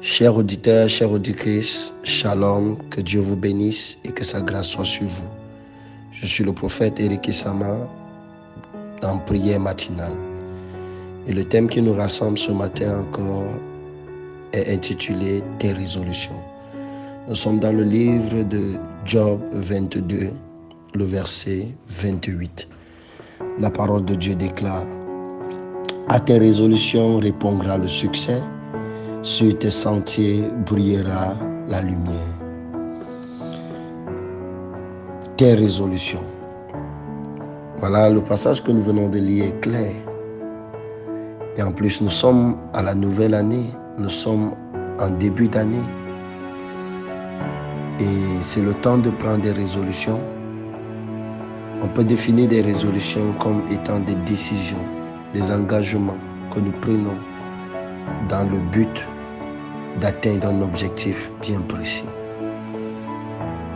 Chers auditeurs, chères auditrices, shalom, que Dieu vous bénisse et que sa grâce soit sur vous. Je suis le prophète Eric Isama dans prière matinale. Et le thème qui nous rassemble ce matin encore est intitulé « Tes résolutions ». Nous sommes dans le livre de Job 22, le verset 28. La parole de Dieu déclare « À tes résolutions répondra le succès, sur tes sentiers brillera la lumière. » Tes résolutions. Voilà, le passage que nous venons de lire est clair. Et en plus, nous sommes à la nouvelle année. Nous sommes en début d'année. Et c'est le temps de prendre des résolutions. On peut définir des résolutions comme étant des décisions, des engagements que nous prenons dans le but d'atteindre un objectif bien précis.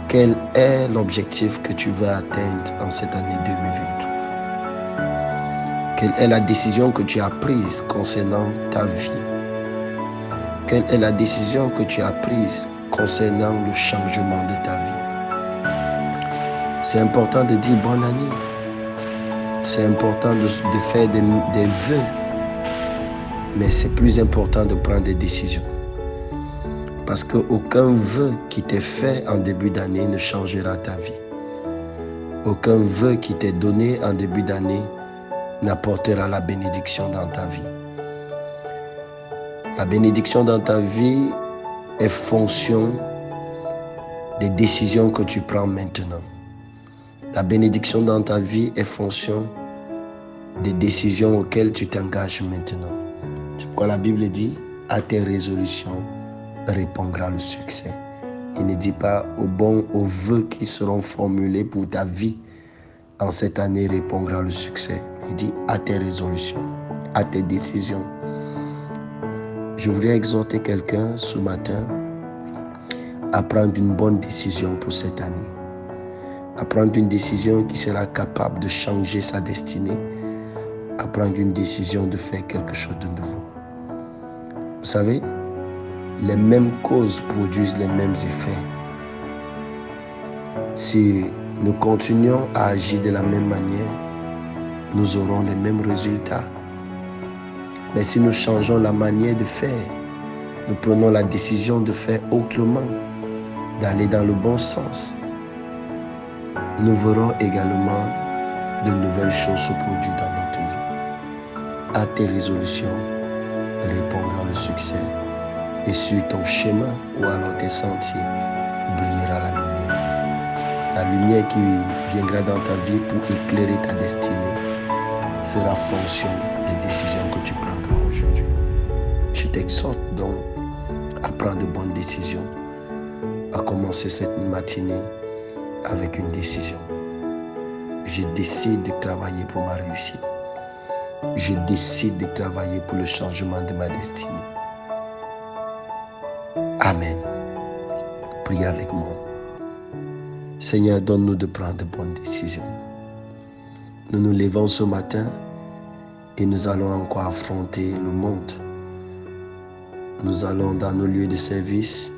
Quel est l'objectif que tu veux atteindre en cette année 2023? Quelle est la décision que tu as prise concernant ta vie? Quelle est la décision que tu as prise concernant le changement de ta vie? C'est important de dire bonne année. C'est important de faire des vœux. Mais c'est plus important de prendre des décisions. Parce qu'aucun vœu qui t'est fait en début d'année ne changera ta vie. Aucun vœu qui t'est donné en début d'année n'apportera la bénédiction dans ta vie. La bénédiction dans ta vie est fonction des décisions que tu prends maintenant. La bénédiction dans ta vie est fonction des décisions auxquelles tu t'engages maintenant. C'est pourquoi la Bible dit « À tes résolutions répondra le succès ». Il ne dit pas aux vœux qui seront formulés pour ta vie en cette année répondra le succès. Il dit à tes résolutions, à tes décisions. Je voudrais exhorter quelqu'un ce matin à prendre une bonne décision pour cette année. À prendre une décision qui sera capable de changer sa destinée. À prendre une décision de faire quelque chose de nouveau. Vous savez, les mêmes causes produisent les mêmes effets. Si nous continuons à agir de la même manière, nous aurons les mêmes résultats. Mais si nous changeons la manière de faire, nous prenons la décision de faire autrement, d'aller dans le bon sens, nous verrons également de nouvelles choses se produire dans notre vie. À tes résolutions répondra le succès. Et sur ton chemin ou alors tes sentiers brillera la lumière. La lumière qui viendra dans ta vie pour éclairer ta destinée sera fonction des décisions que tu prendras aujourd'hui. Je t'exhorte donc à prendre de bonnes décisions, à commencer cette matinée avec une décision. Je décide de travailler pour ma réussite. Je décide de travailler pour le changement de ma destinée. Amen. Priez avec moi. Seigneur, donne-nous de prendre de bonnes décisions. Nous nous levons ce matin et nous allons encore affronter le monde. Nous allons dans nos lieux de service.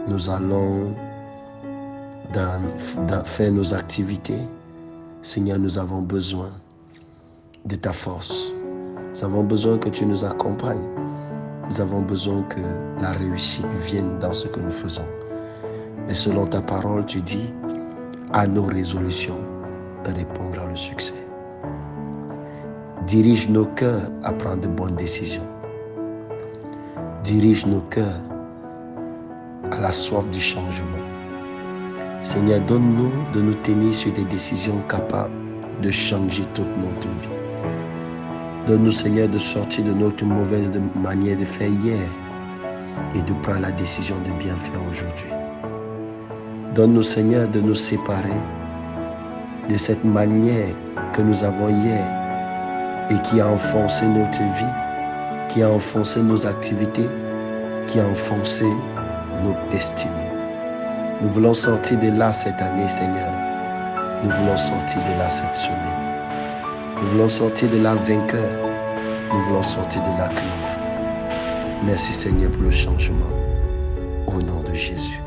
Nous allons faire nos activités. Seigneur, nous avons besoin de ta force. Nous avons besoin que tu nous accompagnes. Nous avons besoin que la réussite vienne dans ce que nous faisons. Mais selon ta parole, tu dis, à nos résolutions répondra le succès. Dirige nos cœurs à prendre de bonnes décisions. Dirige nos cœurs à la soif du changement. Seigneur, donne-nous de nous tenir sur des décisions capables de changer toute notre vie. Donne-nous, Seigneur, de sortir de notre mauvaise manière de faire hier et de prendre la décision de bien faire aujourd'hui. Donne-nous, Seigneur, de nous séparer de cette manière que nous avons hier et qui a enfoncé notre vie, qui a enfoncé nos activités, qui a enfoncé notre destinée. Nous voulons sortir de là cette année, Seigneur. Nous voulons sortir de là cette semaine. Nous voulons sortir de là vainqueur. Nous voulons sortir de là triomphant. Merci Seigneur pour le changement. Au nom de Jésus.